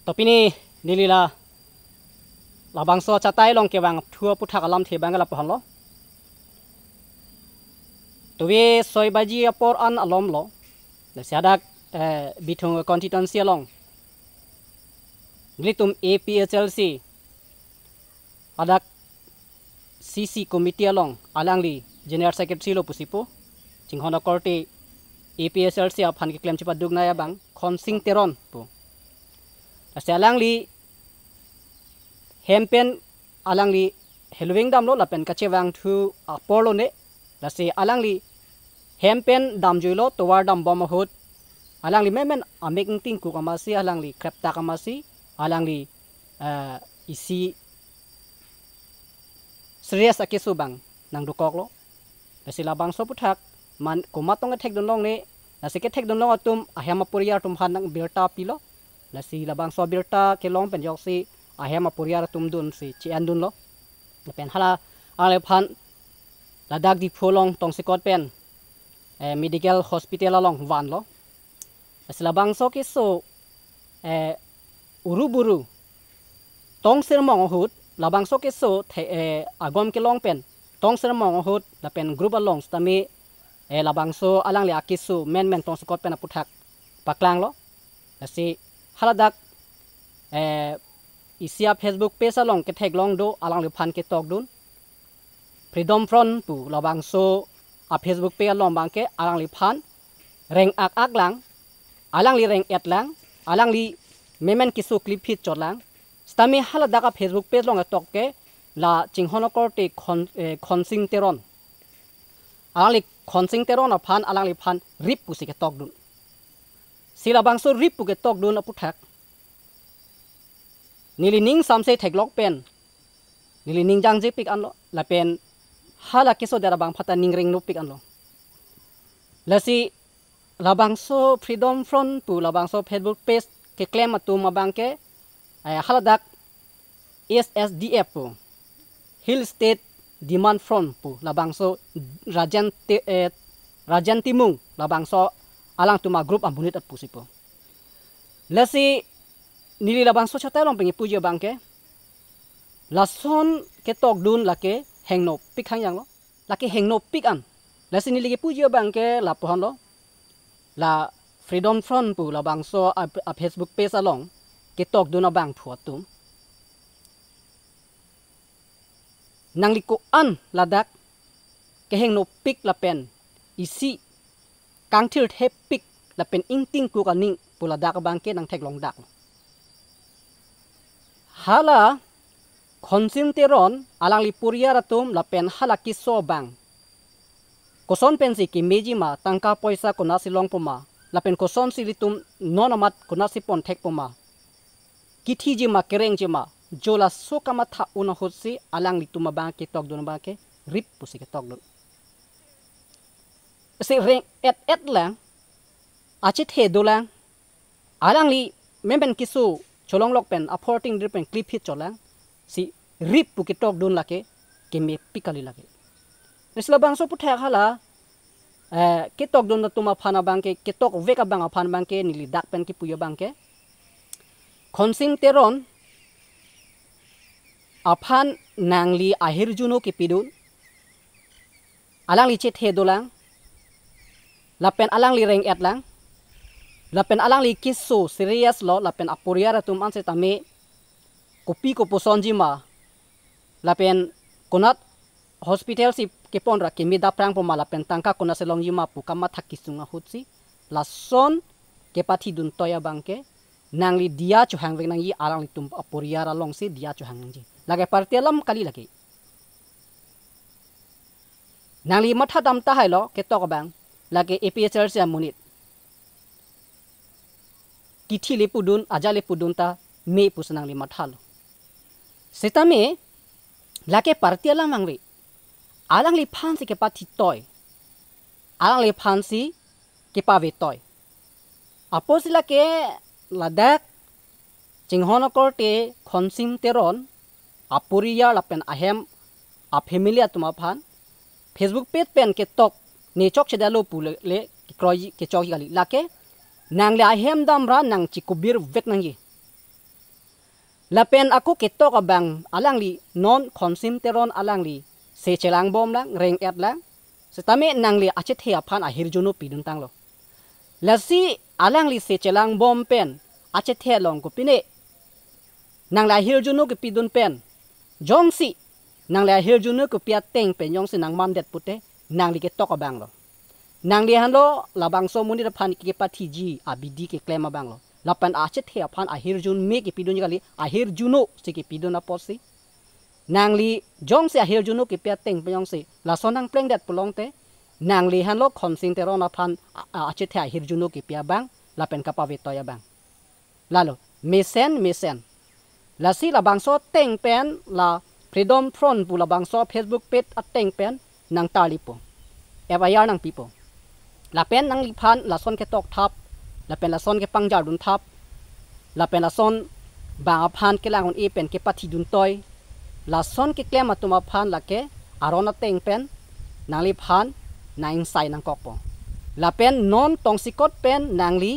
Tapi ni nilila labang so catai long ke bang thua puthak alam the bang la pohon lo. Tuwe soy baji apor an alom lo. Siadak bitung constituency long. Glitum APHLC adak CC committee along alangli general secretary lo pusipo cinghono korte APHLC aphan ki claim cepat dugna ya bang khonsing teron pu ase alangli hempen alangli helwing dam lo lapen kachewang thu apolo ne lase alangli hempen dam joilo towar dam bom hot alangli memen ameng ting ku kamasi alangli krepta kamasi alangli isi serius akisu bang nang dukok lo lase labang so puthak man kumatong thek don long ne lase ke thek don long atum ahema puriya tum han nang birta pilo lasi labang so birta ke long pen yok si ahema puriya tum dun si chi andun lo pen hala ale phan ladak di pholong tong sikot pen medical hospital along van lo lasi labang so ke so uruburu tong sir mong hut labang so ke so agom ke long pen tong sir mong hut la pen group along stami labang so alang le akisu men tong sikot pen aputhak paklang lo lasi haladak isia Facebook page along ke thek long do alang le phan ke tok dun freedom front pu labang so a Facebook page along bang ke alang le phan reng ak lang alang li reng et lang alang li memen kisu clip hit chot lang stami haladak a Facebook page long tok ke la chinghono korte khonsing teron alang li khonsing teron a phan alang li phan rip pu si ke tok dun sila bang so rip pu ke tok dun aputhak nili ning samse theklok pen nili ning jang je pik anlo la pen hala kiso dara bang phata ning ring no pik anlo lasi labang so freedom front pu labang so Facebook page ke claim atum abang ke haladak SSDF pu Hill State Demand Front pu labang so Rajan Timung labang so alang tuma group ambunit at pusipo lasi nili labang so chatai long pengi pujo bangke lason ke tok dun lake hengno pik hang yang lo lake hengno pik an lasi nili ke pujo bangke la pohon lo la freedom front pu labang so a Facebook page along ke tok dun abang phuatum nang liko an ladak ke hengno pik la pen isi kangthil the pik la pen ingting ku kaning pula dak bangke nang thek long dak hala khonsim teron alang li puria ratum la pen hala ki so bang koson pensi ki meji ma tangka poisa kona silong poma la pen koson silitum nonamat kona sipon thek poma kithi ji ma kereng ji ma jola so kama tha una hotsi alang li tuma bang ke tok don bang ke rip pusi ke tok don se reng et lang achi the dolang alang li memben kisu cholong lok pen apporting pen clip hit cholang si rip pu ke tok don lake ke me pikali lake nesla bang so puthak hala ke tok don tuma phana bang ke tok veka bang aphan bang ke nili dak pen ki puyo bang ke khonsing teron aphan nangli ahir juno ke pidun alang li che the dolang lapen alang li reng et lang lapen alang li kisu serious lo lapen apuria ratum anse tame kopi ko posonji ma lapen konat hospital si ke ponra ke mida prang poma lapen tangka kona selong yima pu kama thakisunga hutsi lason ke pathi dun toya bangke nangli dia chu hangweng nang yi alang li tum apuria ra long si dia chu hangji lage partialam kali lagi nangli matha dam ta hailo ke tok bang lage APHR sia munit kithi le pudun ajale pudun ta me pusanang li mathal setame lake partiala mangri alang li phansi ke pathi toy alang li phansi ke pave toy aposila ke ladak chinghono korte khonsim teron apuriya lapen ahem a family atuma phan Facebook page pen ke tok ne chok chedalo pule le kroi ke chok gali lake nang le ahem dam ra nang chikubir vek nang yi lapen aku ketok abang alang li non konsim teron alang li se chelang bom lang reng et lang setame nang li achet he aphan ahir juno pidun tang lo lasi alang li se chelang bom pen achet he long ko pine nang la hir juno ke pidun pen jong si nang la hir juno ko pia teng pen jong si nang mandet pute nang li ketok abang lo nang li han lo labang so muni da phan ki pa thi ji abidi ke claim abang lo lapan achet he aphan ahir jun me ke pidun kali ahir juno se ke pidun aposi nang li jong se ahir juno ke pia teng pen jong si la sonang pleng dat pulong te nang li han lo khonsing te ron aphan achet he ahir juno ke pia bang lapen kapa ve toya bang lalo mesen la si la bangso teng pen la freedom front pu la bangso Facebook page at teng pen nang talipo FIR nang people la pen nang li phan la son ke tok thap la pen la son ke pangjar dun thap la pen la son ba phan ke lang on e pen ke pathi dun toy la son ke klem atuma phan la ke arona teng pen nang li phan nang sai nang kok po la pen non tong sikot pen nang li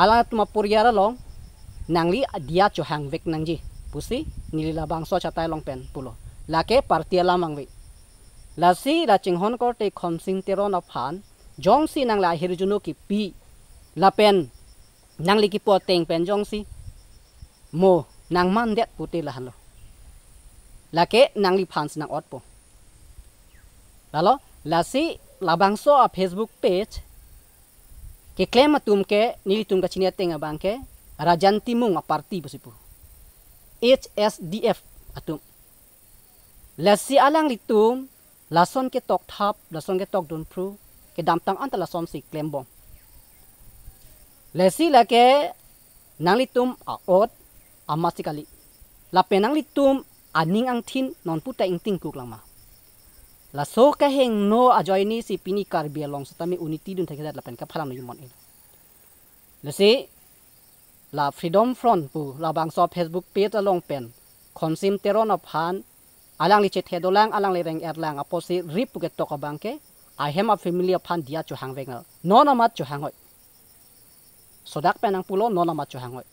ala tuma puriara long nang li dia cho hang vek nang ji pusi nili la bang so chatai long pen pulo la ke partia la mangwe la si la chinghon ko te khonsing teron of phan jong si nang la hir juno ki pi la pen nang li ki po teng pen jong si mo nang man det puti la halo la ke nang li phan nang ot po lalo la si la bang so a Facebook page ke claim atum ke nili tum ka chinia teng abang ke rajanti mung a parti pusipu HSDF atum la si alang litum lason ke tok thap lason ke tok don pru ke dam tang anta lason si claim bom la si la ke nang litum a ot amasikali la penang litum aning ang thin non puta ing ting kuk lang ma la so ka heng no ajoy ni si pini kar bia long satami unity dun thek la pen ka phalam no yumon e la si la freedom front pu la bang so Facebook page along pen konsim teron of han alang li chet hedolang alang li reng erlang aposi rip pu ke tok abang ke I have a family of han dia chu hang vengal non amat chu hangoi sodak penang pulo non amat chu hangoi